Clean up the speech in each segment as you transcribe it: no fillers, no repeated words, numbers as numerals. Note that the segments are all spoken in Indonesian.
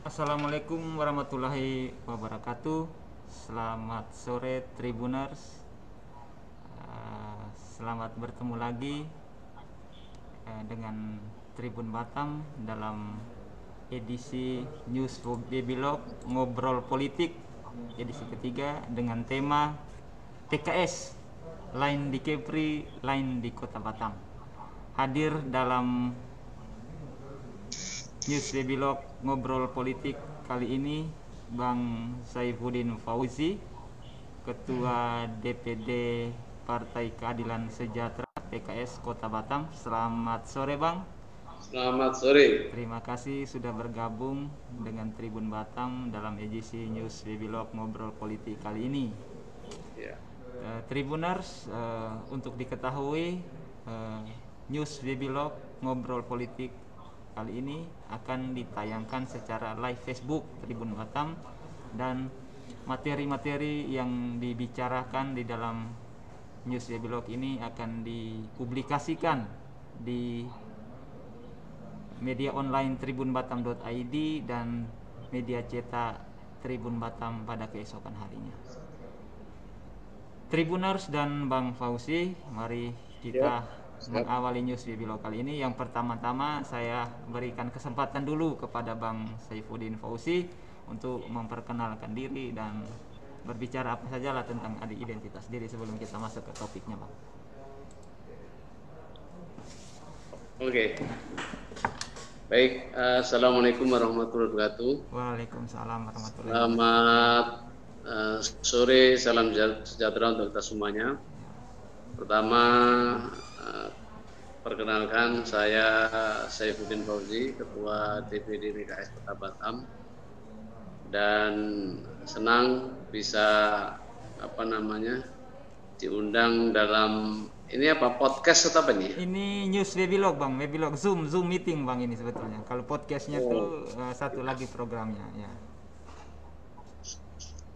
Assalamualaikum warahmatullahi wabarakatuh. Selamat sore Tribuners. Selamat bertemu lagi dengan Tribun Batam dalam edisi News Babylog Ngobrol Politik edisi ketiga dengan tema PKS, lain di Kepri, lain di Kota Batam. Hadir dalam News Babylog Ngobrol Politik kali ini Bang Saifuddin Fauzi, Ketua DPD Partai Keadilan Sejahtera PKS Kota Batam. Selamat sore Bang. Selamat sore. Terima kasih sudah bergabung dengan Tribun Batam dalam edisi News Babylog Ngobrol Politik kali ini. Tribuners, untuk diketahui News Babylog Ngobrol Politik kali ini akan ditayangkan secara live Facebook Tribun Batam, dan materi-materi yang dibicarakan di dalam News Babylog ini akan dipublikasikan di media online tribunbatam.id dan media cetak Tribun Batam pada keesokan harinya. Tribuners dan Bang Fauzi, mari kita mengawali News Babylog kali ini. Yang pertama-tama saya berikan kesempatan dulu kepada Bang Saifuddin Fauzi untuk memperkenalkan diri dan berbicara apa sajalah tentang identitas diri sebelum kita masuk ke topiknya, Bang. Oke. Baik, Assalamualaikum warahmatullahi wabarakatuh. Waalaikumsalam warahmatullahi wabarakatuh. Selamat sore, salam sejahtera untuk kita semuanya. Pertama, perkenalkan, saya Saifuddin Fauzi, Ketua DPD PKS Kota Batam, dan senang bisa diundang dalam ini podcast atau apa nih? Ini News Babylog Bang, Babylog Zoom meeting Bang ini sebetulnya. Kalau podcastnya tuh satu lagi programnya ya.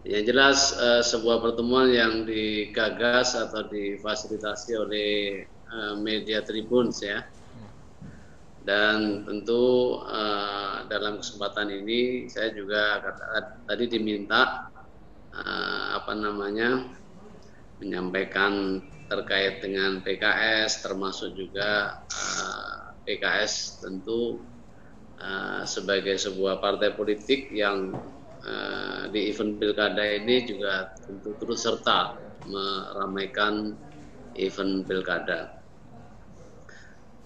Yang jelas sebuah pertemuan yang digagas atau difasilitasi oleh media Tribuns ya. Dan tentu dalam kesempatan ini saya juga tadi diminta menyampaikan terkait dengan PKS, termasuk juga PKS tentu sebagai sebuah partai politik yang di event pilkada ini juga tentu terus serta meramaikan event pilkada.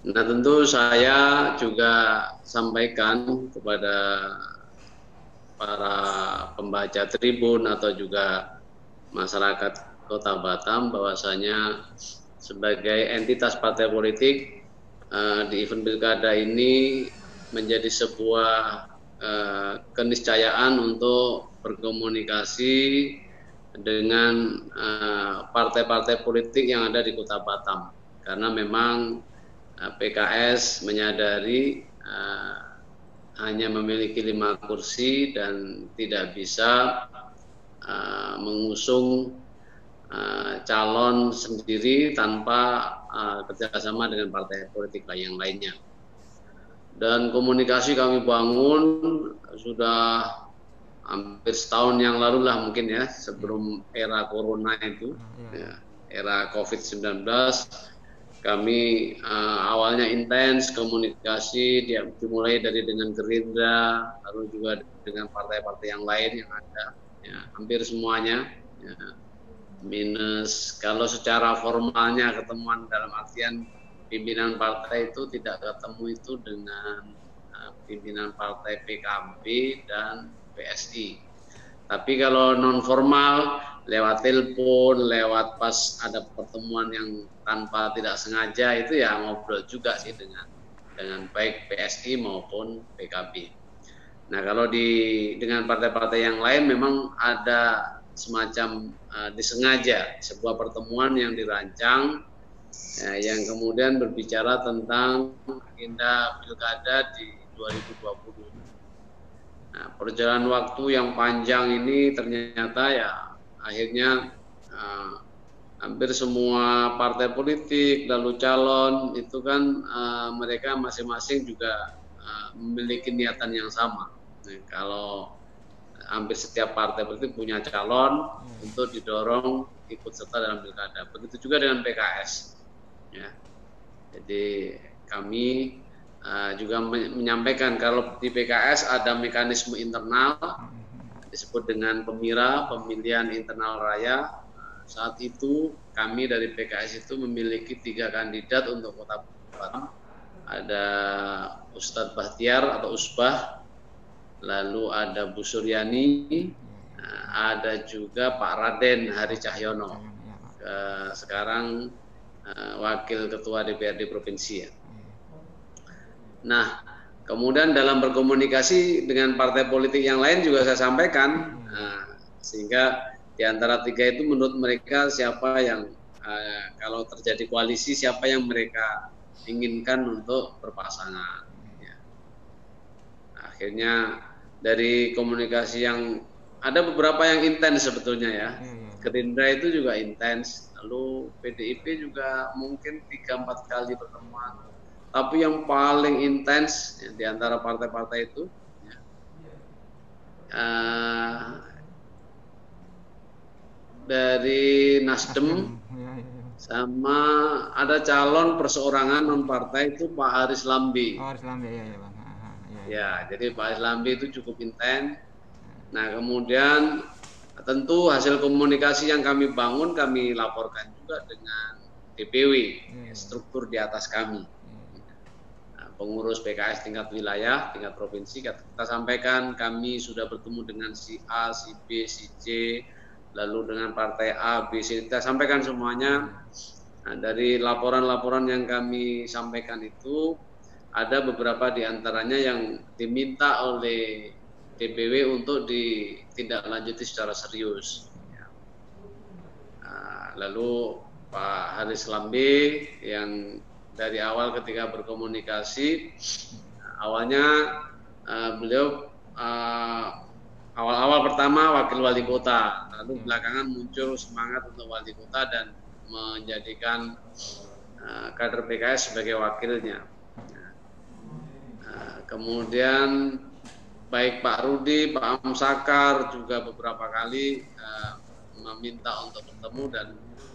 Nah, tentu saya juga sampaikan kepada para pembaca Tribun atau juga masyarakat Kota Batam bahwasanya sebagai entitas partai politik di event pilkada ini menjadi sebuah keniscayaan untuk berkomunikasi dengan partai-partai politik yang ada di Kota Batam, karena memang PKS menyadari hanya memiliki 5 kursi dan tidak bisa mengusung calon sendiri tanpa kerjasama dengan partai politik yang lainnya. Dan komunikasi kami bangun sudah hampir setahun yang lalu lah mungkin ya, sebelum era corona itu, ya, era COVID-19. Kami awalnya intens komunikasi, dimulai dari dengan Gerindra, lalu juga dengan partai-partai yang lain yang ada, ya, hampir semuanya. Ya, minus kalau secara formalnya ketemuan dalam artian pimpinan partai itu tidak ketemu itu dengan pimpinan partai PKB dan PSI. Tapi kalau non formal lewat telepon, lewat pas ada pertemuan yang tanpa tidak sengaja itu ya ngobrol juga sih dengan baik PSI maupun PKB. Nah, kalau dengan partai-partai yang lain memang ada semacam disengaja sebuah pertemuan yang dirancang, ya, yang kemudian berbicara tentang agenda pilkada di 2020. Nah, perjalanan waktu yang panjang ini ternyata ya akhirnya hampir semua partai politik lalu calon itu kan mereka masing-masing juga memiliki niatan yang sama. Kalau hampir setiap partai politik punya calon untuk didorong ikut serta dalam pilkada. Begitu juga dengan PKS. Ya. Jadi kami juga menyampaikan kalau di PKS ada mekanisme internal disebut dengan pemilihan internal raya. Saat itu kami dari PKS itu memiliki 3 kandidat untuk Kota Batam. Ada Ustadz Bahtiar atau Usbah, lalu ada Bu Suryani, ada juga Pak Raden Hari Cahyono, sekarang Wakil Ketua DPRD Provinsi ya. Nah, kemudian dalam berkomunikasi dengan partai politik yang lain juga saya sampaikan, sehingga di antara 3 itu menurut mereka siapa yang kalau terjadi koalisi siapa yang mereka inginkan untuk berpasangan. Ya. Akhirnya dari komunikasi yang ada beberapa yang intens sebetulnya ya. Gerindra itu juga intens, lalu PDIP juga mungkin 3-4 kali pertemuan. Tapi yang paling intens ya, di antara partai-partai itu ya, dari Nasdem sama ada calon perseorangan non partai itu Pak Haris Lambi. Oh, Haris Lambi ya, Bang. Ya, jadi Pak Haris Lambi itu cukup intens. Nah, kemudian tentu hasil komunikasi yang kami bangun kami laporkan juga dengan DPW, struktur di atas kami. Nah, pengurus PKS tingkat wilayah, tingkat provinsi, kita sampaikan kami sudah bertemu dengan si A, si B, si C, lalu dengan partai A, B, C, kita sampaikan semuanya. Nah, dari laporan-laporan yang kami sampaikan itu, ada beberapa di antaranya yang diminta oleh DPW untuk ditindaklanjuti secara serius. Nah, lalu Pak Haris Lambi yang dari awal ketika berkomunikasi, awalnya beliau awal-awal pertama wakil wali kota, lalu belakangan muncul semangat untuk wali kota dan menjadikan kader PKS sebagai wakilnya. Kemudian baik Pak Rudi, Pak Amsakar juga beberapa kali meminta untuk bertemu dan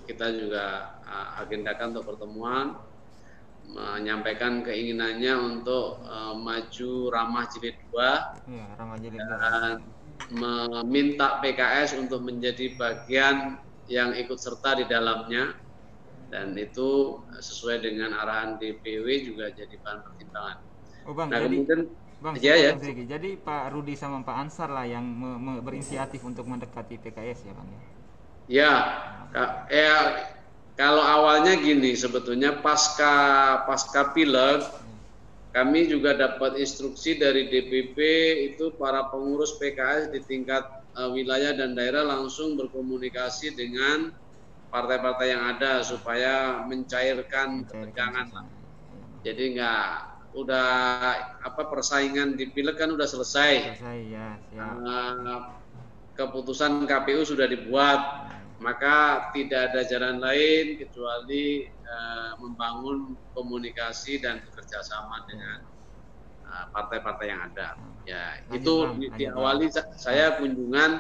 kita juga agendakan untuk pertemuan, menyampaikan keinginannya untuk maju Ramah Jilid 2 dan meminta PKS untuk menjadi bagian yang ikut serta di dalamnya, dan itu sesuai dengan arahan DPW juga jadi bahan pertimbangan. Oh, Bang, nah, jadi, kemudian Bang, ya. Jadi Pak Rudi sama Pak Ansar lah yang berinisiatif untuk mendekati PKS ya, Bang? Ya, kalau awalnya gini, sebetulnya pasca pileg kami juga dapat instruksi dari DPP itu para pengurus PKS di tingkat wilayah dan daerah langsung berkomunikasi dengan partai-partai yang ada supaya mencairkan ketegangan. Jadi udah persaingan di pileg kan udah selesai. Ya. Keputusan KPU sudah dibuat, maka tidak ada jalan lain kecuali membangun komunikasi dan bekerjasama dengan partai-partai yang ada. Ya, itu diawali saya kunjungan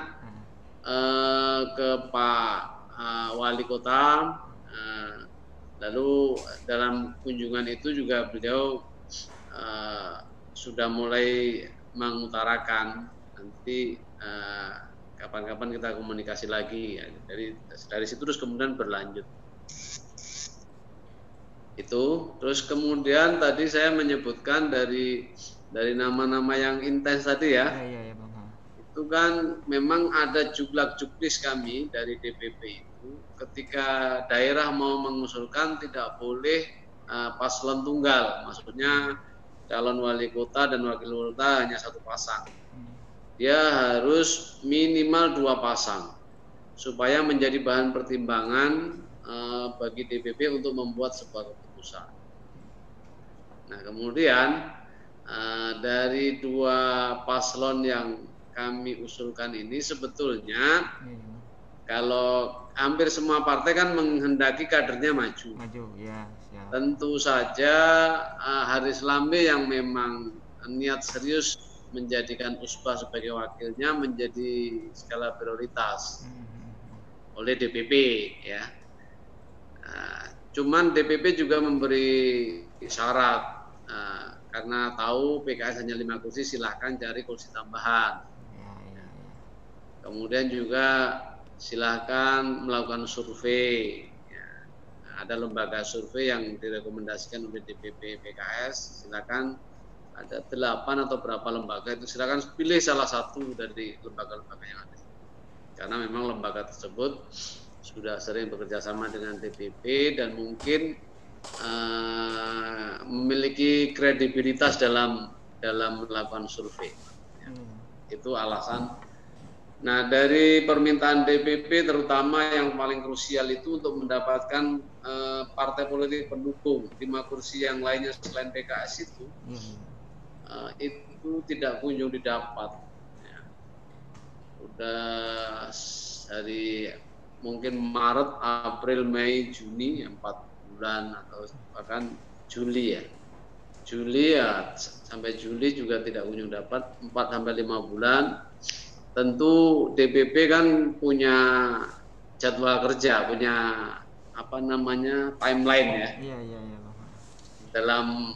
ke Pak Wali Kota, lalu dalam kunjungan itu juga beliau sudah mulai mengutarakan nanti kapan-kapan kita komunikasi lagi ya. Dari situ terus kemudian berlanjut itu. Terus kemudian tadi saya menyebutkan dari nama-nama yang intens tadi ya. Ya, Bang. Itu kan memang ada juklak-juklis kami dari DPP itu ketika daerah mau mengusulkan tidak boleh paslon tunggal, maksudnya calon wali kota dan wakil wali kota hanya satu pasang. Dia harus minimal 2 pasang supaya menjadi bahan pertimbangan bagi DPP untuk membuat sebuah keputusan. Nah, kemudian dari 2 paslon yang kami usulkan ini sebetulnya kalau hampir semua partai kan menghendaki kadernya maju ya. Tentu saja Haris Lambi yang memang niat serius menjadikan Usbah sebagai wakilnya menjadi skala prioritas oleh DPP ya. Cuman DPP juga memberi syarat karena tahu PKS hanya 5 kursi, silahkan cari kursi tambahan. Kemudian juga silahkan melakukan survei. Ada lembaga survei yang direkomendasikan oleh DPP PKS, silakan ada 8 atau berapa lembaga itu, silakan pilih salah satu dari lembaga-lembaga yang ada. Karena memang lembaga tersebut sudah sering bekerja sama dengan DPP dan mungkin memiliki kredibilitas dalam melakukan survei. Itu alasan. Nah, dari permintaan DPP terutama yang paling krusial itu untuk mendapatkan partai politik pendukung 5 kursi yang lainnya selain PKS itu tidak kunjung didapat. Ya. Udah dari mungkin Maret, April, Mei, Juni 4 bulan atau bahkan Juli ya. Juli ya sampai Juli juga tidak kunjung dapat 4 sampai 5 bulan. Tentu DPP kan punya jadwal kerja, punya timeline ya. Iya. Dalam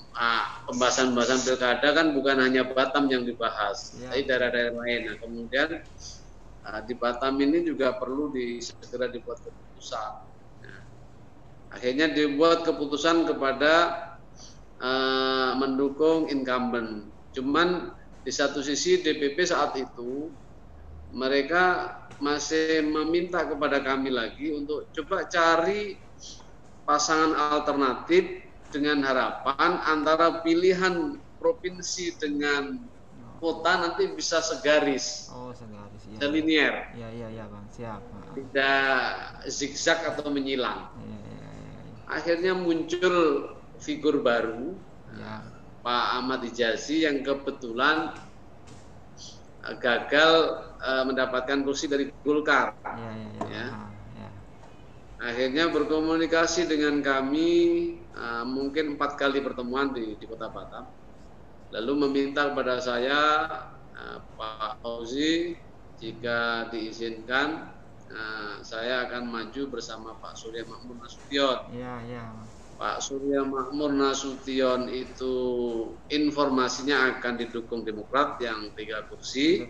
pembahasan pilkada kan bukan hanya Batam yang dibahas, tapi daerah-daerah lain. Nah, kemudian di Batam ini juga perlu segera dibuat keputusan. Nah, akhirnya dibuat keputusan kepada mendukung incumbent. Cuman di satu sisi DPP saat itu mereka masih meminta kepada kami lagi untuk coba cari pasangan alternatif dengan harapan antara pilihan provinsi dengan kota nanti bisa segaris. Oh, segaris. Iya. Linier. Iya, Bang. Siap. Tidak zigzag atau menyilang. Iya. Akhirnya muncul figur baru, Pak Ahmad Hijazi yang kebetulan gagal mendapatkan kursi dari Golkar. Ya. Akhirnya berkomunikasi dengan kami mungkin 4 kali pertemuan di Kota Batam. Lalu meminta kepada saya Pak Fauzi jika diizinkan saya akan maju bersama Pak Surya Makmur Nasution. Pak Surya Makmur Nasution itu informasinya akan didukung Demokrat yang 3 kursi.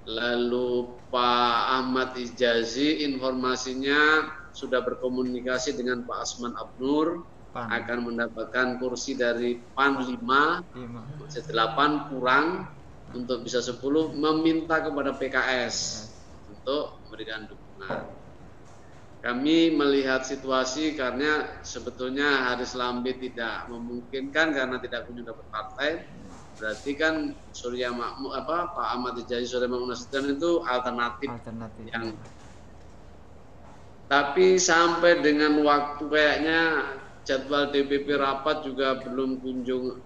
Lalu Pak Ahmad Hijazi informasinya sudah berkomunikasi dengan Pak Asman Abnur akan mendapatkan kursi dari PAN 5, 8 kurang untuk bisa 10, meminta kepada PKS untuk memberikan dukungan. Kami melihat situasi karena sebetulnya Haris Lambe tidak memungkinkan karena tidak kunjung dapat partai. Berarti kan Surya Makmur Pak Ahmad Hijazi Surya Makmur Nasution itu alternatif. Yang tapi sampai dengan waktu kayaknya jadwal DPP rapat juga belum kunjung.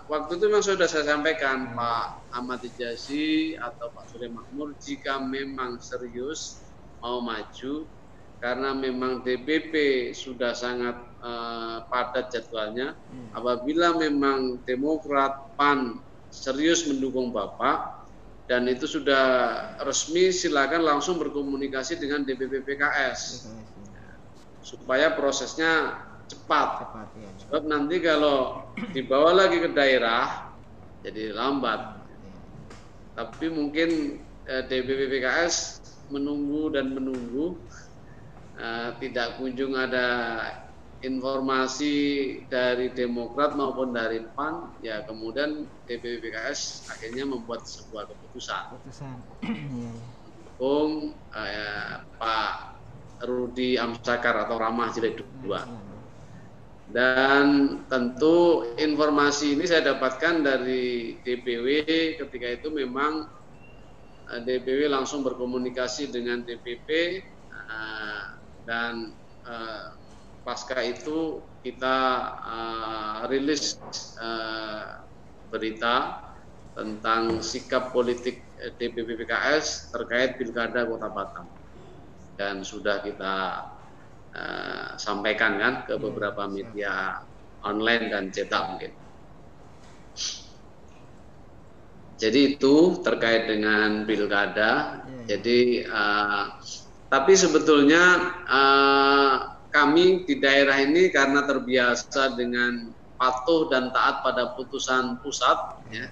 Waktu itu memang sudah saya sampaikan Pak Ahmad Hijazi atau Pak Surya Makmur jika memang serius mau maju, karena memang DPP sudah sangat padat jadwalnya. Apabila memang Demokrat, PAN serius mendukung Bapak dan itu sudah resmi, silakan langsung berkomunikasi dengan DPP PKS supaya prosesnya cepat. Sebab nanti kalau dibawa lagi ke daerah jadi lambat. Tapi mungkin DPP PKS menunggu dan menunggu. Tidak kunjung ada informasi dari Demokrat maupun dari PAN, ya kemudian DPP PKS akhirnya membuat sebuah keputusan. Mendukung Pak Rudi Amsakar atau Ramah Jilid 2. Dan tentu informasi ini saya dapatkan dari DPW. Ketika itu memang DPW langsung berkomunikasi dengan DPP. Dan pasca itu kita rilis berita tentang sikap politik DPP PKS terkait Pilkada Kota Batam, dan sudah kita sampaikan kan ke beberapa media online dan cetak mungkin. Jadi itu terkait dengan pilkada. Jadi tapi sebetulnya kami di daerah ini karena terbiasa dengan patuh dan taat pada putusan pusat, ya,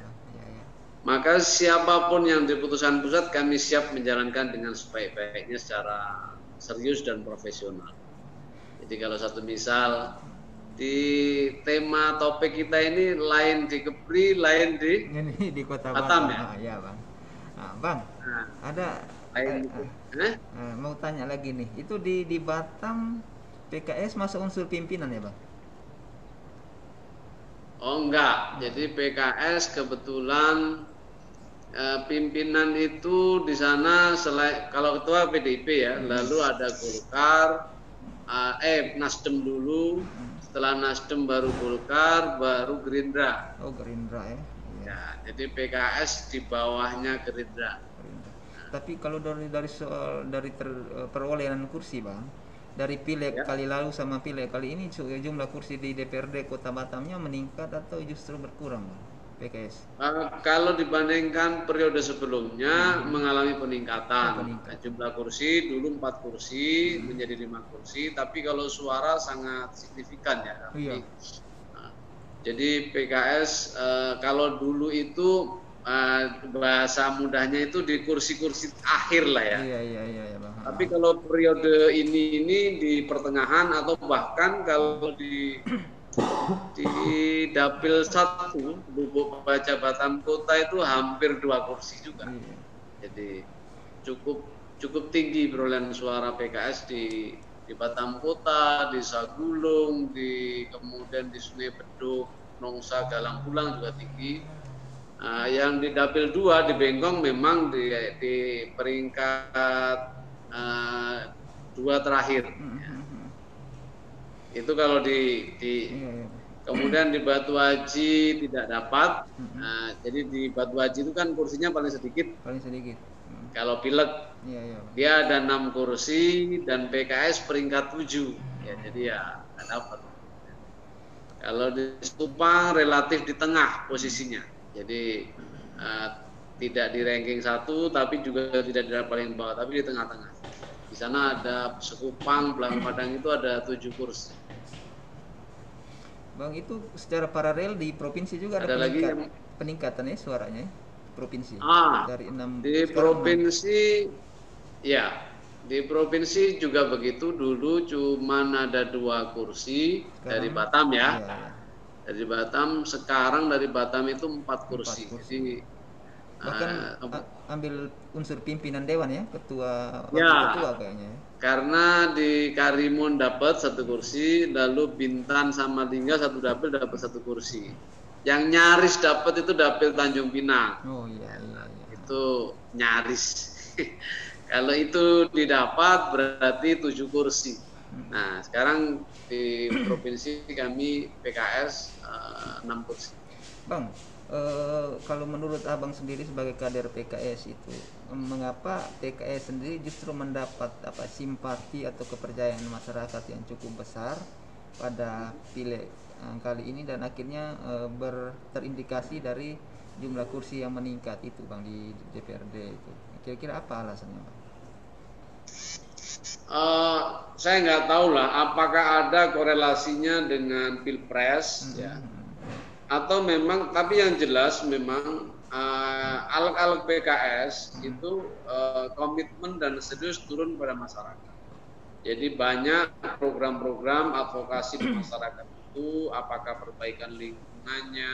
maka siapapun yang di putusan pusat kami siap menjalankan dengan sebaik-baiknya secara serius dan profesional. Jadi kalau satu misal di tema topik kita ini lain di Kepri, lain di Kota Batam, ya. Ya, Bang. Nah, Bang, ada mau tanya lagi nih. Itu di Batam PKS masuk unsur pimpinan ya, Bang? Oh enggak. Jadi PKS kebetulan pimpinan itu di sana selain kalau ketua PDIP ya, lalu ada Golkar, Nasdem dulu. Setelah Nasdem baru Golkar, baru Gerindra. Oh, Gerindra ya. Ya, jadi PKS di bawahnya Gerindra. Tapi kalau dari perolehan kursi, Bang, dari pileg kali lalu sama pileg kali ini jumlah kursi di DPRD Kota Batamnya meningkat atau justru berkurang, Bang? PKS. Kalau dibandingkan periode sebelumnya mengalami peningkatan. Jumlah kursi dulu 4 kursi menjadi 5 kursi, tapi kalau suara sangat signifikan ya. Iya. Jadi PKS kalau dulu itu bahasa mudahnya itu di kursi-kursi akhir lah ya. Iya, Bang. Tapi kalau periode ini di pertengahan atau bahkan kalau di dapil 1 Bubuk Baca Batam Kota itu hampir 2 kursi juga. Jadi cukup tinggi perolehan suara PKS di Batam Kota, di Sagulung, kemudian di Sungai Beduk, Nongsa, Galang Pulang juga tinggi. Yang di dapil 2 di Bengkong memang di peringkat 2 terakhir. Itu kalau kemudian di Batu Haji tidak dapat. Jadi di Batu Haji itu kan kursinya paling sedikit. Kalau pileg dia ada 6 kursi dan PKS peringkat 7. Ya, jadi ya nggak dapat. Kalau di Stupang relatif di tengah posisinya. Jadi tidak di ranking 1 tapi juga tidak di paling bawah, tapi di tengah-tengah. Di sana ada Sekupang, Belang Padang itu ada 7 kursi. Bang, itu secara paralel di provinsi juga ada peningkatan ya suaranya ya? Provinsi dari 6 di provinsi 6. Ya, di provinsi juga begitu. Dulu cuman ada 2 kursi sekarang, dari Batam ya. Dari Batam, sekarang dari Batam itu 4 kursi. Jadi bahkan ambil unsur pimpinan dewan ya, ketua kayaknya ya. Karena di Karimun dapat 1 kursi, lalu Bintan sama Lingga 1 dapil dapat 1 kursi. Yang nyaris dapat itu dapil Tanjung Pinang. Oh iya. Itu nyaris. Kalau itu didapat berarti 7 kursi. Nah, sekarang di provinsi kami PKS 6 kursi. Bang, kalau menurut Abang sendiri sebagai kader PKS itu, mengapa PKS sendiri justru mendapat simpati atau kepercayaan masyarakat yang cukup besar pada pileg kali ini dan akhirnya terindikasi dari jumlah kursi yang meningkat itu, Bang, di DPRD itu. Kira-kira apa alasannya, Bang? Saya nggak tahu lah apakah ada korelasinya dengan Pilpres ya. Atau memang, tapi yang jelas memang aleg-aleg PKS itu komitmen dan serius turun pada masyarakat. Jadi banyak program-program advokasi di masyarakat itu, apakah perbaikan lingkungannya,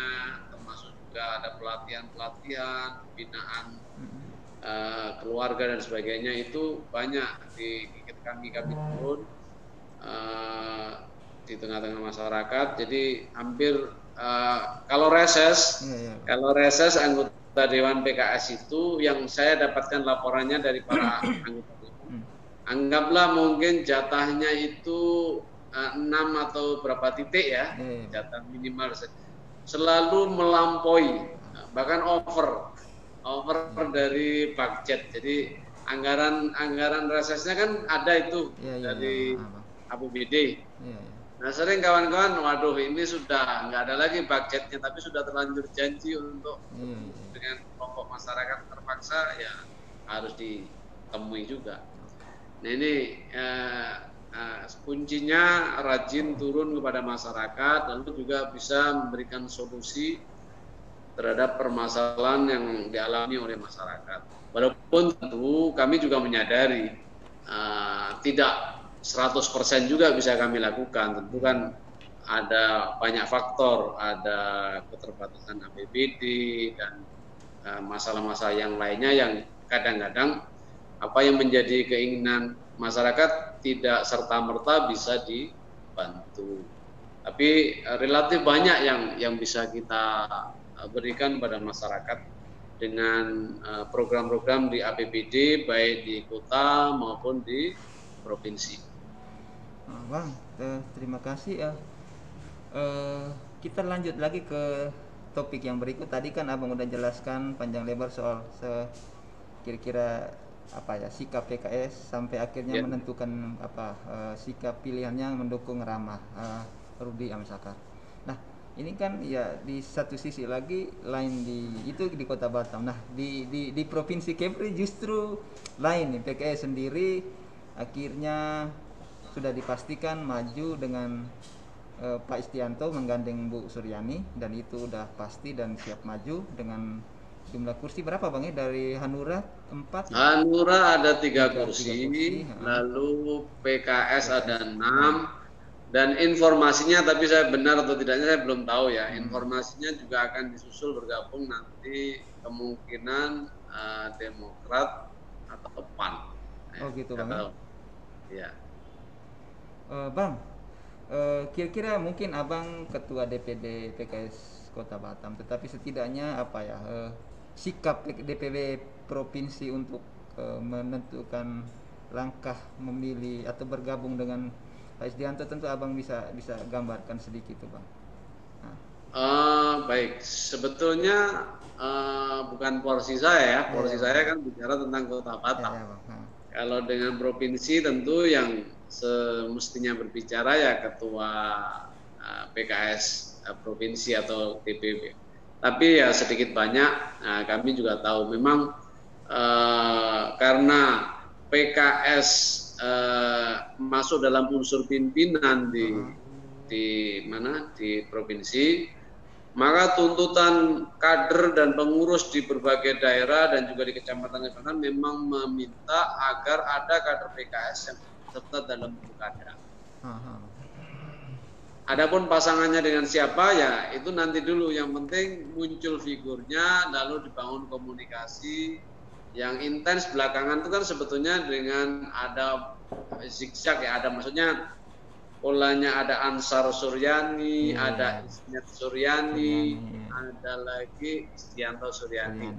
termasuk juga ada pelatihan-pelatihan, pembinaan keluarga dan sebagainya, itu banyak di kami turun di tengah-tengah masyarakat. Jadi hampir kalau reses anggota Dewan PKS itu yang saya dapatkan laporannya dari para anggota Dewan, anggaplah mungkin jatahnya itu 6 atau berapa titik ya, jatah minimal selalu melampaui, bahkan over dari budget. Jadi anggaran resesnya kan ada itu dari APBD. Nah sering kawan-kawan, waduh ini sudah nggak ada lagi budgetnya, tapi sudah terlanjur janji untuk dengan kelompok masyarakat terpaksa, ya harus ditemui juga. Nah ini kuncinya rajin turun kepada masyarakat, lalu juga bisa memberikan solusi terhadap permasalahan yang dialami oleh masyarakat. Walaupun tentu kami juga menyadari tidak 100% juga bisa kami lakukan. Tentu kan ada banyak faktor, ada keterbatasan APBD dan masalah-masalah yang lainnya yang kadang-kadang apa yang menjadi keinginan masyarakat tidak serta-merta bisa dibantu. Tapi relatif banyak yang bisa kita berikan pada masyarakat dengan program-program di APBD baik di kota maupun di provinsi. Bang, terima kasih ya. Kita lanjut lagi ke topik yang berikut. Tadi kan abang udah jelaskan panjang lebar soal kira-kira apa ya sikap PKS sampai akhirnya menentukan sikap pilihannya mendukung Rahma Rudy Amsakar. Nah ini kan ya di satu sisi lagi lain di Kota Batam. Nah di Provinsi Kepri justru lain nih, PKS sendiri akhirnya sudah dipastikan maju dengan Pak Istianto menggandeng Bu Suryani, dan itu udah pasti dan siap maju dengan jumlah kursi berapa Bang ya dari Hanura 4? Hanura ada 3 kursi, lalu PKS ada 6, dan informasinya, tapi saya benar atau tidaknya saya belum tahu ya, informasinya juga akan disusul bergabung nanti kemungkinan Demokrat atau PAN. Oh gitu Bang ya. Bang, kira-kira mungkin abang ketua DPD PKS Kota Batam, tetapi setidaknya sikap DPW provinsi untuk menentukan langkah memilih atau bergabung dengan Pak Isdianto, tentu abang bisa gambarkan sedikit tuh Bang. Baik, sebetulnya bukan porsi saya ya, porsi saya kan bicara tentang Kota Batam. Kalau dengan provinsi tentu yang semestinya berbicara ya ketua PKS provinsi atau DPW. Tapi ya sedikit banyak kami juga tahu memang karena PKS masuk dalam unsur pimpinan di provinsi, maka tuntutan kader dan pengurus di berbagai daerah dan juga di kecamatan-kecamatan memang meminta agar ada kader PKS yang serta dalam pilkada. Adapun pasangannya dengan siapa ya itu nanti dulu, yang penting muncul figurnya lalu dibangun komunikasi yang intens. Belakangan itu kan sebetulnya dengan ada zigzag ya, ada maksudnya polanya ada Ansar Suryani, ada Ismet Suryani, ada lagi Istianto Suryani.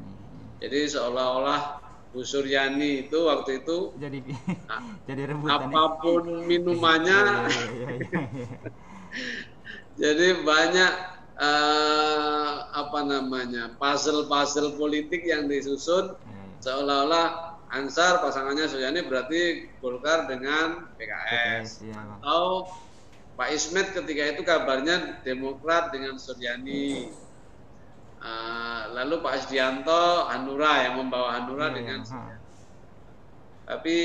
Jadi seolah-olah Bu Suryani itu waktu itu jadi rebutan apapun minumannya. Jadi banyak puzzle politik yang disusun seolah-olah Ansar pasangannya Suryani berarti Golkar dengan PKS, atau Pak Ismet ketika itu kabarnya Demokrat dengan Suryani, lalu Pak Isdianto Hanura yang membawa Hanura dengan Suryani. Tapi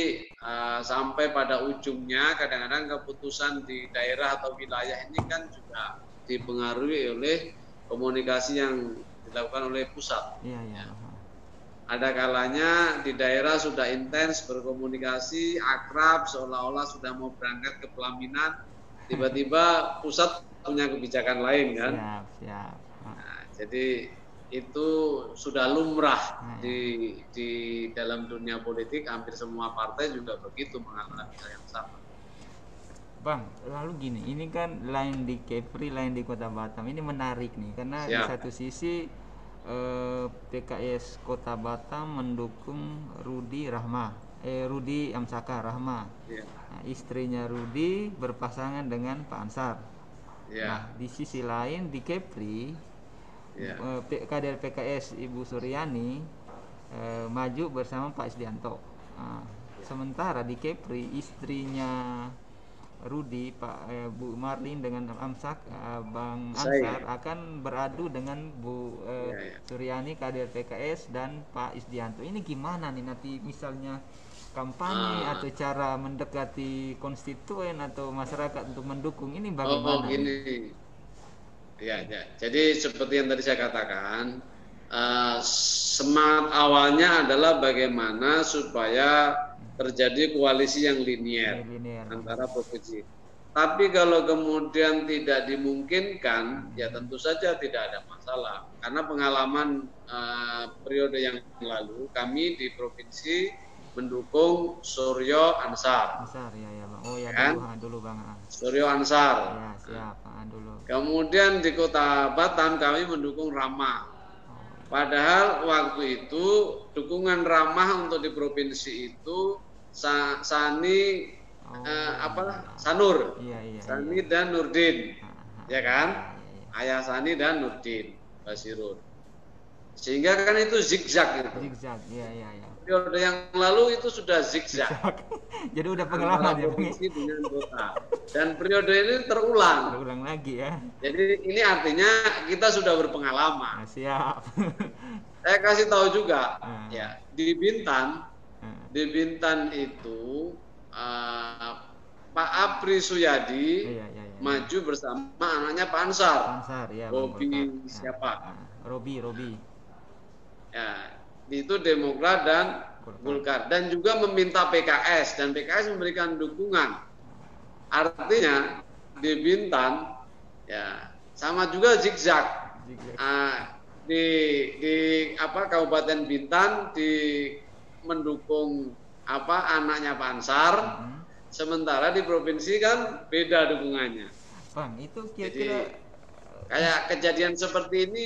sampai pada ujungnya kadang-kadang keputusan di daerah atau wilayah ini kan juga dipengaruhi oleh komunikasi yang dilakukan oleh pusat. Ada kalanya di daerah sudah intens berkomunikasi, akrab, seolah-olah sudah mau berangkat ke pelaminan, tiba-tiba pusat punya kebijakan lain kan. Nah, jadi itu sudah lumrah di dalam dunia politik, hampir semua partai juga begitu mengalami hal yang sama. Bang, lalu gini, ini kan lain di Kepri, lain di Kota Batam. Ini menarik nih, karena di satu sisi PKS Kota Batam mendukung Rudy Amsakar Rahma. Nah, istrinya Rudy berpasangan dengan Pak Ansar. Nah, di sisi lain di Kepri kader PKS Ibu Suryani maju bersama Pak Isdianto. Sementara di Kepri istrinya Rudi, Bu Marlin dengan Amsak, Bang Saya. Ansar akan beradu dengan Bu Ya, ya. Suryani kader PKS dan Pak Isdianto. Ini gimana nih nanti misalnya kampanye Ah, atau cara mendekati konstituen atau masyarakat untuk mendukung ini oh bagaimana nih? gini. Ya, ya. Jadi seperti yang tadi saya katakan, semangat awalnya adalah bagaimana supaya terjadi koalisi yang linier Linear Bang. antara provinsi. Tapi kalau kemudian tidak dimungkinkan, ya tentu saja tidak ada masalah. Karena pengalaman periode yang lalu, kami di provinsi mendukung Suryo Ansar, Besar ya ya Bang. Oh ya dulu, kan? dulu Bang. Suryo Ansar. Ya siap, dulu. Kemudian di Kota Batam kami mendukung Rama. Oh, Padahal waktu itu dukungan Ramah untuk di provinsi itu Sani Sanur, iya iya Sani iya. dan Nurdin, ya kan? Iya. Ayah Sani dan Nurdin Basirun. Sehingga kan itu zigzag itu. Zigzag, iya iya iya. Periode yang lalu itu sudah zigzag Jadi udah antara pengalaman ya Bang. provinsi dengan kota. Dan periode ini terulang. Berulang lagi ya. Jadi ini artinya kita sudah berpengalaman. Siap. Saya kasih tahu juga, Ah. ya di Bintan Ah. itu Pak Apri Suyadi Iya iya iya. maju bersama anaknya Pak Ansar, Ansar ya Bang. Robi Golkar. siapa? Robi. Ya, itu Demokrat dan Golkar dan juga meminta PKS dan PKS memberikan dukungan. Artinya di Bintan ya sama juga zigzag. Zigzag. Di Kabupaten Bintan mendukung anaknya Pak Ansar, sementara di provinsi kan beda dukungannya. Bang, itu Jadi kira-kira kayak kejadian seperti ini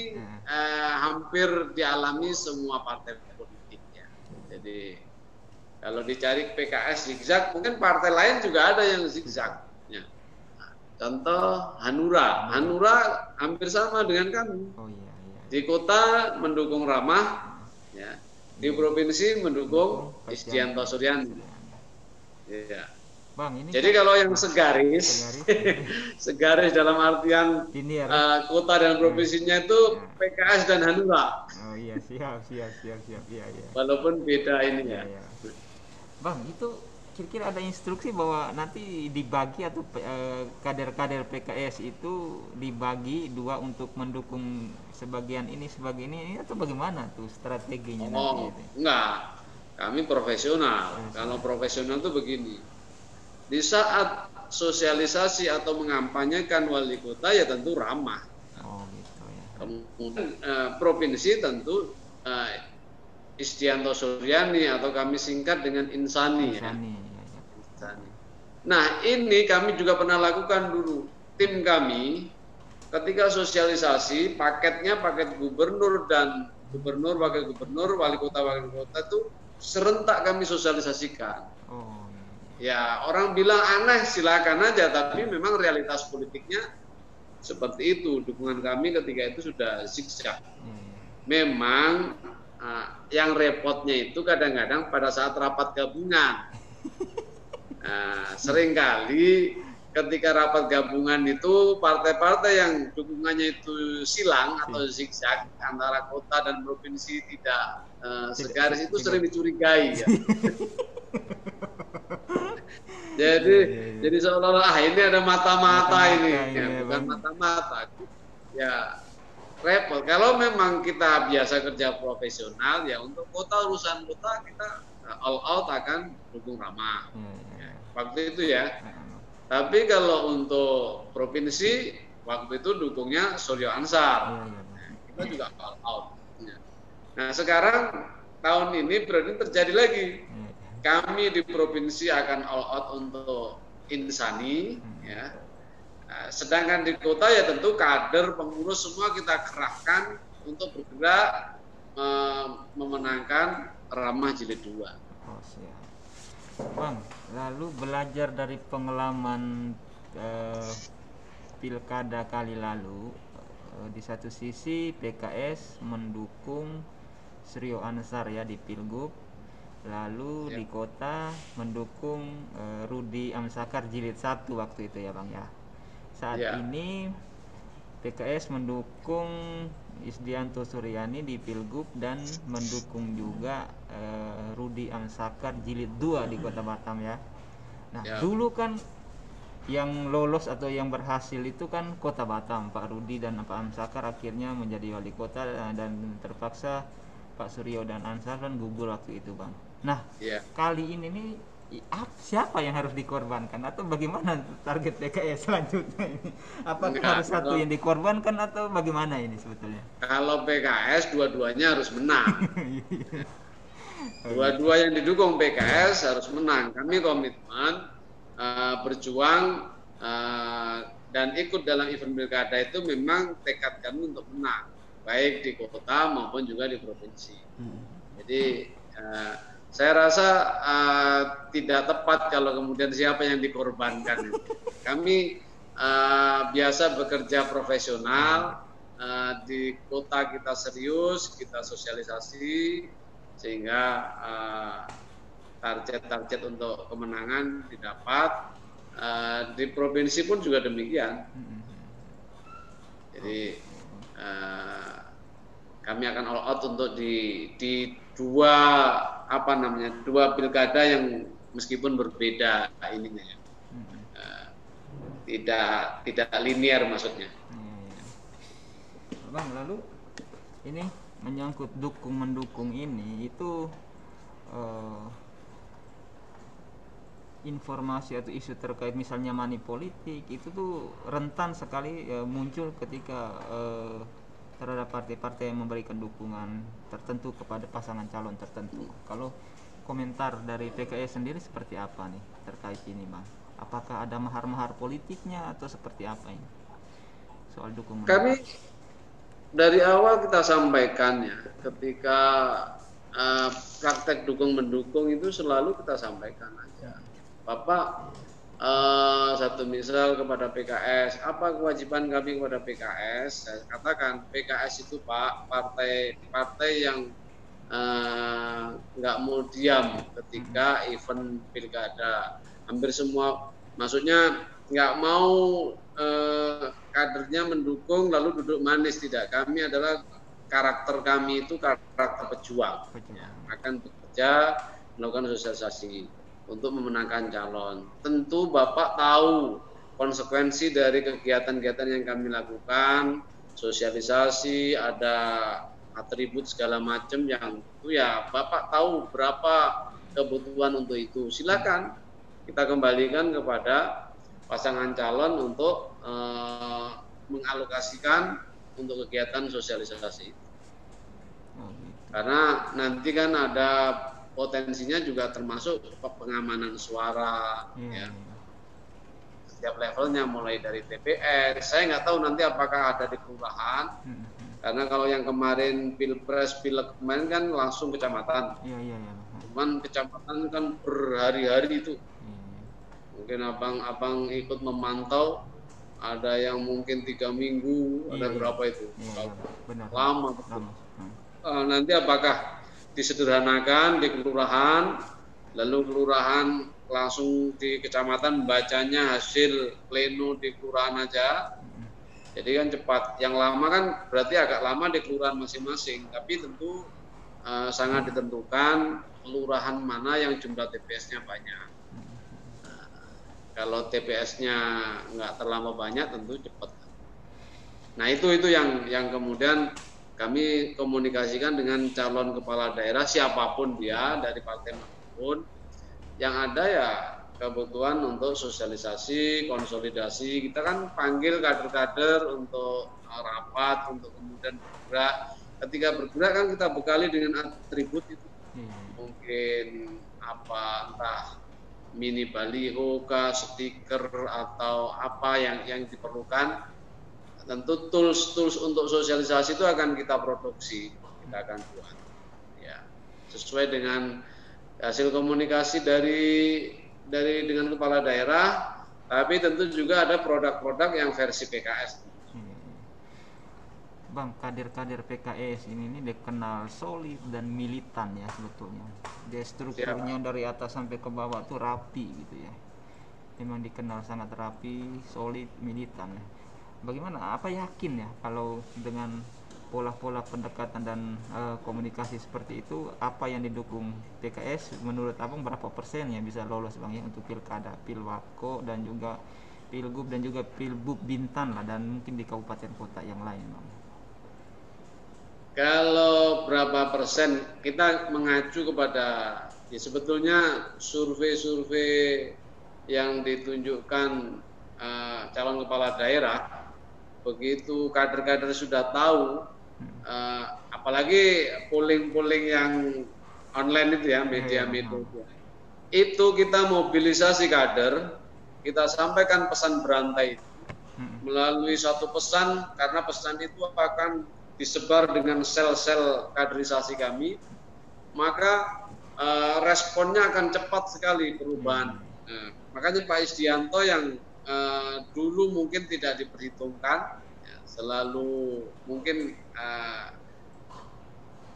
hampir dialami semua partai politik ya. Jadi kalau dicari PKS zigzag, mungkin partai lain juga ada yang zigzag. Ya. Contoh Hanura hampir sama dengan kami. oh iya iya. Di kota mendukung Ramah, ya. Di provinsi mendukung Isdianto Suryani. Ya. Bang, ini Jadi kalau yang segaris, segaris dalam artian linear. kota dan provinsinya itu PKS dan Hanura. Oh iya, siap. Iya. Walaupun beda ini ya. Iya. Bang, itu kira-kira ada instruksi bahwa nanti dibagi atau kader-kader PKS itu dibagi dua untuk mendukung sebagian ini atau bagaimana tuh strateginya nanti itu? Enggak. Kami profesional. Kalau profesional tuh begini. Di saat sosialisasi atau mengampanyekan wali kota ya tentu ramah. Oh gitu ya. Kemudian provinsi tentu Isdianto Suryani atau kami singkat dengan Insani. Insani. Insani. Nah ini kami juga pernah lakukan dulu. Tim kami ketika sosialisasi paketnya paket gubernur dan gubernur, wakil gubernur, wali kota itu serentak kami sosialisasikan. Oh. Ya orang bilang aneh silakan aja, tapi memang realitas politiknya seperti itu. Dukungan kami ketika itu sudah zigzag. Memang yang repotnya itu kadang-kadang pada saat rapat gabungan. Seringkali ketika rapat gabungan itu partai-partai yang dukungannya itu silang atau zigzag antara kota dan provinsi tidak segaris itu sering dicurigai ya. Jadi seolah-olah ini ada mata-mata ini, ya, bukan mata-mata. Ya repot. Kalau memang kita biasa kerja profesional, ya untuk kota urusan kota kita all out akan dukung Ramah. Ya, waktu itu ya. Tapi kalau untuk provinsi waktu itu dukungnya Suryo Ansar. Kita juga all out. Nah sekarang tahun ini berarti terjadi lagi. Kami di provinsi akan all out untuk Insani, ya. Sedangkan di kota ya tentu kader pengurus semua kita kerahkan untuk bergerak memenangkan Ramah Jilid 2. Oh, siap. Bang, lalu belajar dari pengalaman pilkada kali lalu, di satu sisi PKS mendukung Suryo Ansar ya di Pilgub. lalu di kota mendukung Rudi Amsakar jilid 1 waktu itu ya Bang ya. Saat ini PKS mendukung Isdianto Suryani di Pilgub dan mendukung juga Rudi Amsakar jilid 2 di Kota Batam ya. Nah, dulu kan yang lolos atau yang berhasil itu kan Kota Batam, Pak Rudi dan Pak Amsakar akhirnya menjadi wali kota dan terpaksa Pak Suryo dan Ansar dan gugur waktu itu Bang. Nah, kali ini nih siapa yang harus dikorbankan atau bagaimana target PKS selanjutnya ini? Apakah harus satu yang dikorbankan atau bagaimana ini sebetulnya? Kalau PKS dua-duanya harus menang. Dua-dua yang didukung PKS harus menang. Kami komitmen berjuang dan ikut dalam event pilkada itu memang tekad kami untuk menang, baik di kota maupun juga di provinsi. Jadi saya rasa tidak tepat kalau kemudian siapa yang dikorbankan. Kami biasa bekerja profesional, di kota kita serius, kita sosialisasi, sehingga target-target untuk kemenangan didapat. Di provinsi pun juga demikian. Jadi kami akan all out untuk di dua pilkada yang meskipun berbeda ininya ya. Tidak linear maksudnya. Bang, lalu ini menyangkut dukung mendukung ini itu informasi atau isu terkait misalnya money politik itu tuh rentan sekali muncul ketika terhadap partai-partai yang memberikan dukungan tertentu kepada pasangan calon tertentu. Kalau komentar dari PKS sendiri seperti apa nih terkait ini Bang? Apakah ada mahar-mahar politiknya atau seperti apa ini soal dukungan? Kami dari awal kita sampaikan ya, ketika praktek dukung mendukung itu selalu kita sampaikan aja. Bapak satu misal kepada PKS, apa kewajiban kami kepada PKS? Saya katakan PKS itu Pak partai yang nggak mau diam ketika event pilkada. Hampir semua, maksudnya nggak mau kadernya mendukung lalu duduk manis, tidak. Kami adalah karakter kami itu karakter pejuang, akan bekerja melakukan sosialisasi untuk memenangkan calon. Tentu Bapak tahu konsekuensi dari kegiatan-kegiatan yang kami lakukan, sosialisasi, ada atribut segala macam yang itu ya Bapak tahu berapa kebutuhan untuk itu. Silakan kita kembalikan kepada pasangan calon untuk mengalokasikan untuk kegiatan sosialisasi itu. Karena nanti kan ada potensinya juga termasuk pengamanan suara, ya. Setiap levelnya mulai dari TPS. Saya nggak tahu nanti apakah ada di kelurahan, karena kalau yang kemarin pilpres pileg kemarin kan langsung kecamatan. Cuman kecamatan kan berhari-hari itu. Mungkin abang ikut memantau, ada yang mungkin 3 minggu, ada berapa itu? Benar. Lama betul. Nanti apakah disederhanakan di kelurahan, lalu kelurahan langsung di kecamatan bacanya hasil pleno di kelurahan aja, jadi kan cepat. Yang lama kan berarti agak lama di kelurahan masing-masing, tapi tentu sangat ditentukan kelurahan mana yang jumlah TPS-nya banyak. Kalau TPS-nya nggak terlalu banyak tentu cepat. Nah itu yang kemudian kami komunikasikan dengan calon kepala daerah siapapun dia dari partai manapun, yang ada ya kebutuhan untuk sosialisasi, konsolidasi. Kita kan panggil kader-kader untuk rapat, untuk kemudian bergerak. Ketika bergerak kan kita bekali dengan atribut itu. Mungkin entah mini baliho, stiker atau apa yang diperlukan. Tentu tools untuk sosialisasi itu akan kita produksi, kita akan buat, ya, sesuai dengan hasil komunikasi dengan kepala daerah. Tapi tentu juga ada produk-produk yang versi PKS. Bang, kader-kader PKS ini dikenal solid dan militan ya sebetulnya. Dia strukturnya dari atas sampai ke bawah tuh rapi gitu ya. Memang dikenal sangat rapi, solid, militan ya. Bagaimana? Apa yakin ya kalau dengan pola-pola pendekatan dan komunikasi seperti itu, apa yang didukung PKS menurut abang berapa persen yang bisa lolos bang ya untuk pilkada, pilwako dan juga pilgub dan juga pilbub Bintan lah, dan mungkin di kabupaten kota yang lain bang? Kalau berapa persen, kita mengacu kepada ya sebetulnya survei-survei yang ditunjukkan calon kepala daerah, begitu kader-kader sudah tahu, apalagi polling-polling yang online itu ya, media-media itu, kita mobilisasi kader, kita sampaikan pesan berantai itu melalui satu pesan, karena pesan itu akan disebar dengan sel-sel kaderisasi kami, maka responnya akan cepat sekali perubahan. Makanya Pak Isdianto yang dulu mungkin tidak diperhitungkan, ya, selalu mungkin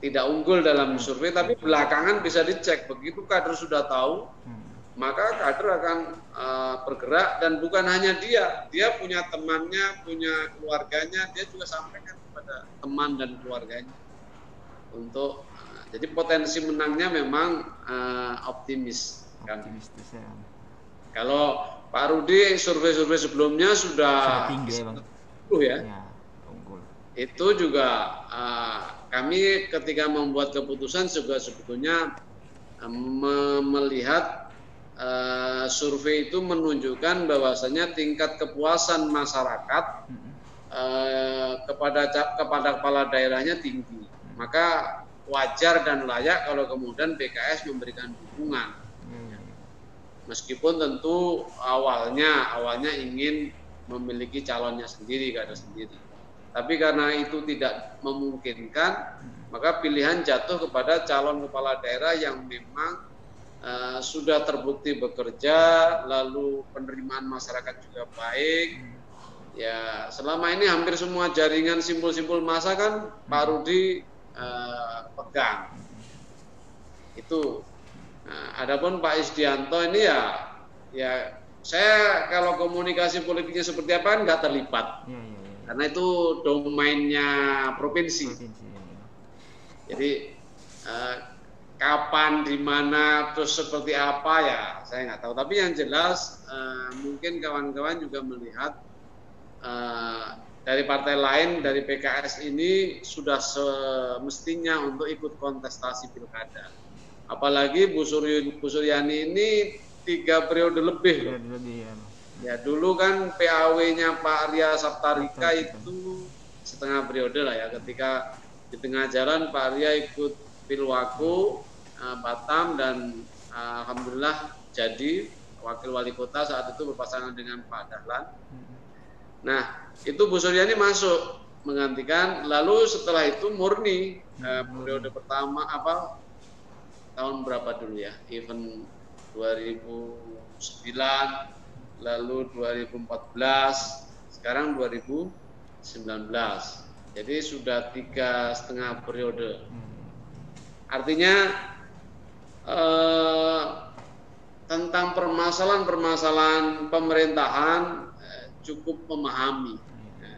tidak unggul dalam survei, tapi belakangan bisa dicek, begitu kader sudah tahu, maka kader akan bergerak, dan bukan hanya dia punya temannya, punya keluarganya, dia juga sampaikan kepada teman dan keluarganya untuk jadi potensi menangnya memang optimis kan. Optimistis ya. Kalau Pak Rudi survei-survei sebelumnya sudah tinggi ya bang. Ya. Ya, unggul. Itu juga kami ketika membuat keputusan juga sebetulnya melihat survei itu menunjukkan bahwasanya tingkat kepuasan masyarakat kepada kepala daerahnya tinggi, maka wajar dan layak kalau kemudian PKS memberikan dukungan, meskipun tentu awalnya ingin memiliki calonnya sendiri, kader sendiri, tapi karena itu tidak memungkinkan, maka pilihan jatuh kepada calon kepala daerah yang memang sudah terbukti bekerja, lalu penerimaan masyarakat juga baik. Ya, selama ini hampir semua jaringan simpul-simpul massa kan Pak Rudi pegang. Itu. Adapun Pak Isdianto ini ya saya kalau komunikasi politiknya seperti apa kan nggak terlibat. Karena itu domainnya provinsi. Jadi kapan, di mana, terus seperti apa ya saya nggak tahu. Tapi yang jelas mungkin kawan-kawan juga melihat dari partai lain, dari PKS ini sudah semestinya untuk ikut kontestasi pilkada. Apalagi Bu Suryani ini 3 periode lebih. Ya dulu kan PAW-nya Pak Arya Saptarika itu setengah periode lah ya. Ketika di tengah jalan Pak Arya ikut pilwako Batam, dan alhamdulillah jadi wakil wali kota saat itu berpasangan dengan Pak Dahlan. Nah, itu Bu Suryani masuk menggantikan, lalu setelah itu murni periode pertama tahun berapa dulu ya? Event 2009, lalu 2014, sekarang 2019. Jadi sudah 3,5 periode. Artinya tentang permasalahan pemerintahan cukup memahami,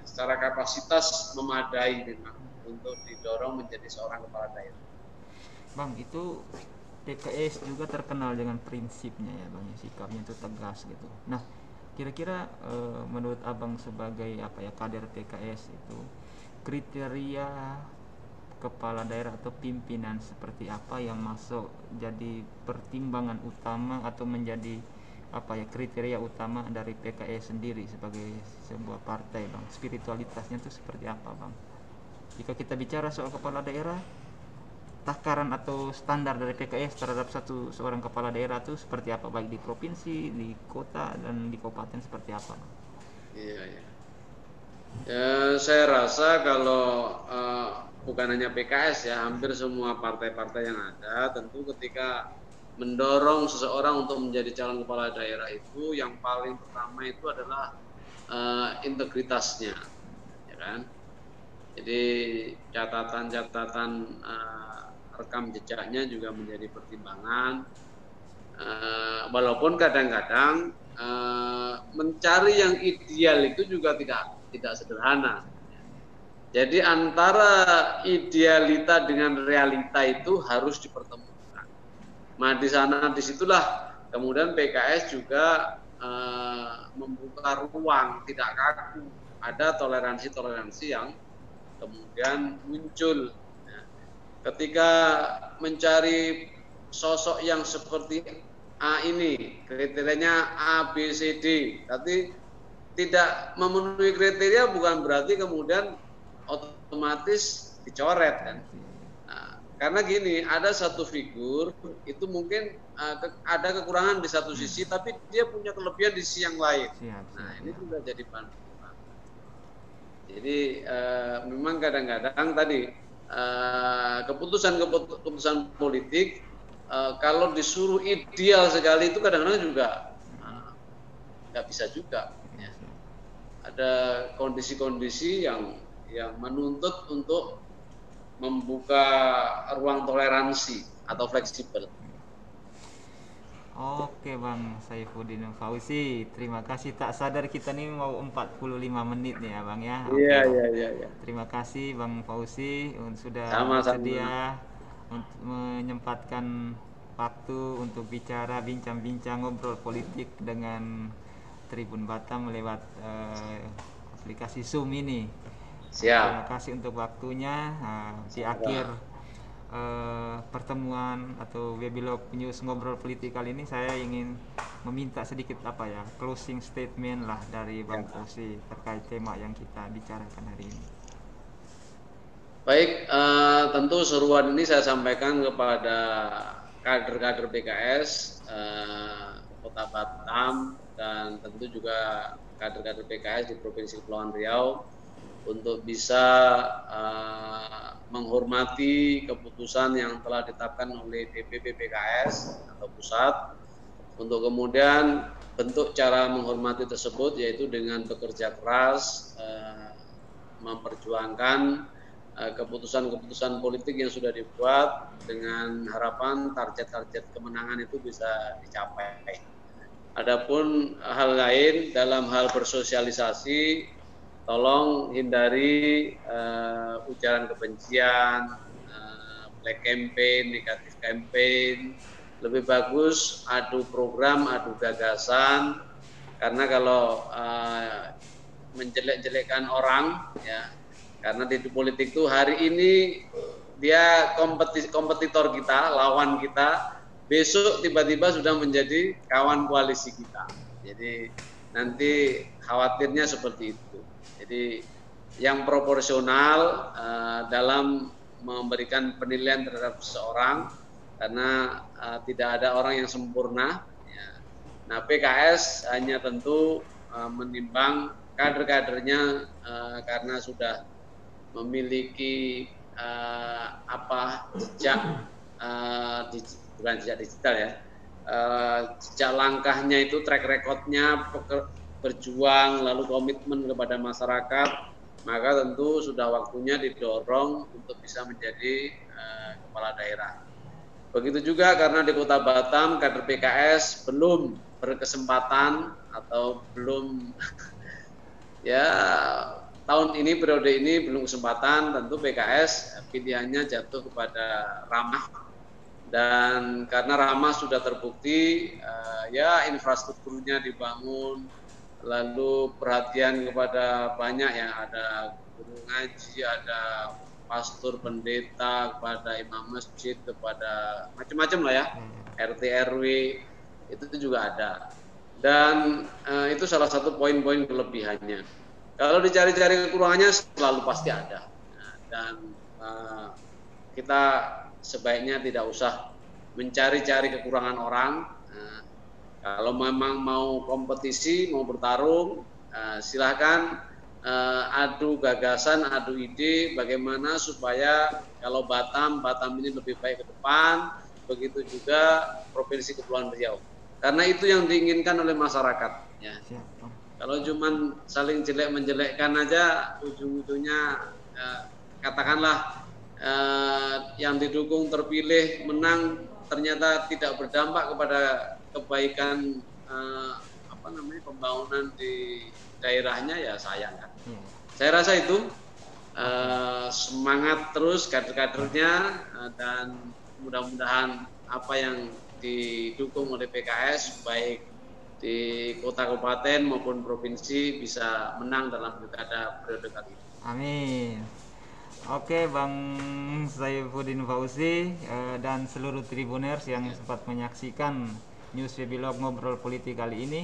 secara kapasitas memadai memang untuk didorong menjadi seorang kepala daerah. Bang, itu PKS juga terkenal dengan prinsipnya ya bang, sikapnya itu tegas gitu. Nah, kira-kira menurut abang sebagai kader PKS itu, kriteria kepala daerah atau pimpinan seperti apa yang masuk jadi pertimbangan utama atau menjadi kriteria utama dari PKS sendiri sebagai sebuah partai bang? Spiritualitasnya itu seperti apa bang? Jika kita bicara soal kepala daerah, takaran atau standar dari PKS terhadap seorang kepala daerah itu seperti apa, baik di provinsi, di kota, dan di kabupaten seperti apa bang? Iya. Ya, saya rasa kalau bukan hanya PKS ya, hampir semua partai-partai yang ada, tentu ketika mendorong seseorang untuk menjadi calon kepala daerah itu, yang paling pertama itu adalah integritasnya, ya kan? Jadi catatan rekam jejaknya juga menjadi pertimbangan. Walaupun kadang-kadang mencari yang ideal itu juga tidak sederhana. Jadi antara idealita dengan realita itu harus dipertemukan. Nah disitulah kemudian PKS juga membuka ruang, tidak kaku. Ada toleransi-toleransi yang kemudian muncul. Ketika mencari sosok yang seperti A ini, kriterianya A, B, C, D, tapi tidak memenuhi kriteria bukan berarti kemudian otomatis dicoret kan. Karena gini, ada satu figur itu mungkin ada kekurangan di satu sisi, tapi dia punya kelebihan di sisi yang lain. Nah, ini juga jadi panduan. Jadi memang kadang-kadang tadi keputusan politik kalau disuruh ideal sekali itu kadang-kadang juga nggak bisa juga. Ya. Ada kondisi-kondisi yang menuntut untuk membuka ruang toleransi atau fleksibel. Oke Bang Saifuddin Fauzi, terima kasih. Tak sadar kita nih mau 45 menit nih ya Bang ya. Iya. Terima kasih Bang Fauzi sudah Sama-sama. untuk menyempatkan waktu untuk bincang-bincang ngobrol politik dengan Tribun Batam lewat aplikasi Zoom ini. Siap. Terima kasih untuk waktunya. Di akhir pertemuan atau Webilog News Ngobrol Politik kali ini saya ingin meminta sedikit closing statement lah dari Bang Fauzi terkait tema yang kita bicarakan hari ini. Baik, tentu seruan ini saya sampaikan kepada kader-kader PKS Kota Batam dan tentu juga kader-kader PKS di Provinsi Kepulauan Riau untuk bisa menghormati keputusan yang telah ditetapkan oleh DPP PKS atau pusat, untuk kemudian bentuk cara menghormati tersebut yaitu dengan bekerja keras memperjuangkan keputusan-keputusan politik yang sudah dibuat dengan harapan target-target kemenangan itu bisa dicapai. Adapun hal lain dalam hal bersosialisasi, tolong hindari ujaran kebencian, black campaign, negatif campaign. Lebih bagus adu program, adu gagasan. Karena kalau menjelek-jelekkan orang, ya, karena di politik itu hari ini dia kompetitor kita, lawan kita, besok tiba-tiba sudah menjadi kawan koalisi kita. Jadi nanti khawatirnya seperti itu. Jadi yang proporsional dalam memberikan penilaian terhadap seseorang, karena tidak ada orang yang sempurna. Ya. Nah, PKS hanya tentu menimbang kader-kadernya karena sudah memiliki jejak bukan jejak digital ya, jejak langkahnya itu, track recordnya, berjuang lalu komitmen kepada masyarakat, maka tentu sudah waktunya didorong untuk bisa menjadi kepala daerah. Begitu juga karena di Kota Batam kader PKS belum berkesempatan atau belum ya tahun ini, periode ini belum kesempatan, tentu PKS pilihannya jatuh kepada Ramah. Dan karena Ramah sudah terbukti ya infrastrukturnya dibangun, lalu perhatian kepada banyak yang ada guru ngaji, ada pastor, pendeta, kepada imam masjid, kepada macam-macam lah ya, RT RW itu juga ada. Dan itu salah satu poin-poin kelebihannya. Kalau dicari-cari kekurangannya selalu pasti ada. Dan kita sebaiknya tidak usah mencari-cari kekurangan orang. Kalau memang mau kompetisi, mau bertarung, silahkan adu gagasan, adu ide bagaimana supaya kalau Batam ini lebih baik ke depan, begitu juga Provinsi Kepulauan Riau. Karena itu yang diinginkan oleh masyarakat. Ya. Kalau cuma saling jelek menjelekkan aja, ujung-ujungnya katakanlah yang didukung terpilih menang ternyata tidak berdampak kepada kebaikan pembangunan di daerahnya, ya sayang kan. Saya rasa itu semangat terus kader-kadernya, dan mudah-mudahan apa yang didukung oleh PKS baik di kota kabupaten maupun provinsi bisa menang dalam pilkada periode kali ini. Amin. Oke, Bang Saifuddin Fauzi dan seluruh Tribuners yang sempat menyaksikan News Webilog Ngobrol Politik kali ini.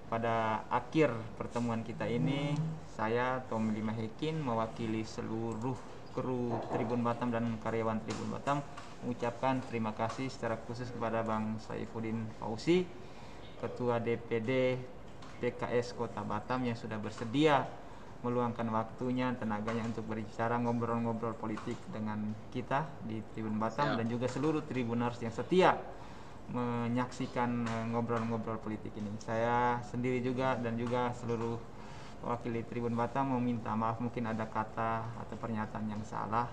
Pada akhir pertemuan kita ini, saya Tommy Mahekin mewakili seluruh kru Tribun Batam dan karyawan Tribun Batam mengucapkan terima kasih secara khusus kepada Bang Saifuddin Fauzi, Ketua DPD PKS Kota Batam, yang sudah bersedia meluangkan waktunya, tenaganya untuk berbicara ngobrol-ngobrol politik dengan kita di Tribun Batam, dan juga seluruh Tribuners yang setia menyaksikan ngobrol-ngobrol politik ini. Saya sendiri juga dan juga seluruh wakil Tribun Batam meminta maaf mungkin ada kata atau pernyataan yang salah,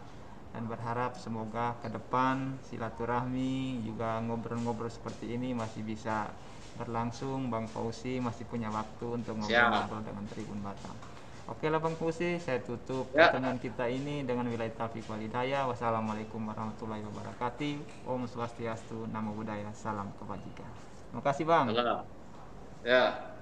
dan berharap semoga ke depan silaturahmi juga ngobrol-ngobrol seperti ini masih bisa berlangsung. Bang Fauzi masih punya waktu untuk ngobrol-ngobrol dengan Tribun Batam. Oke lah Bang Fauzi, saya tutup pertemuan kita ini dengan wilayah taufiq wal hidayah. Wassalamualaikum warahmatullahi wabarakatuh. Om Swastiastu, Namo Buddhaya, salam kebajikan. Terima kasih Bang. Ya.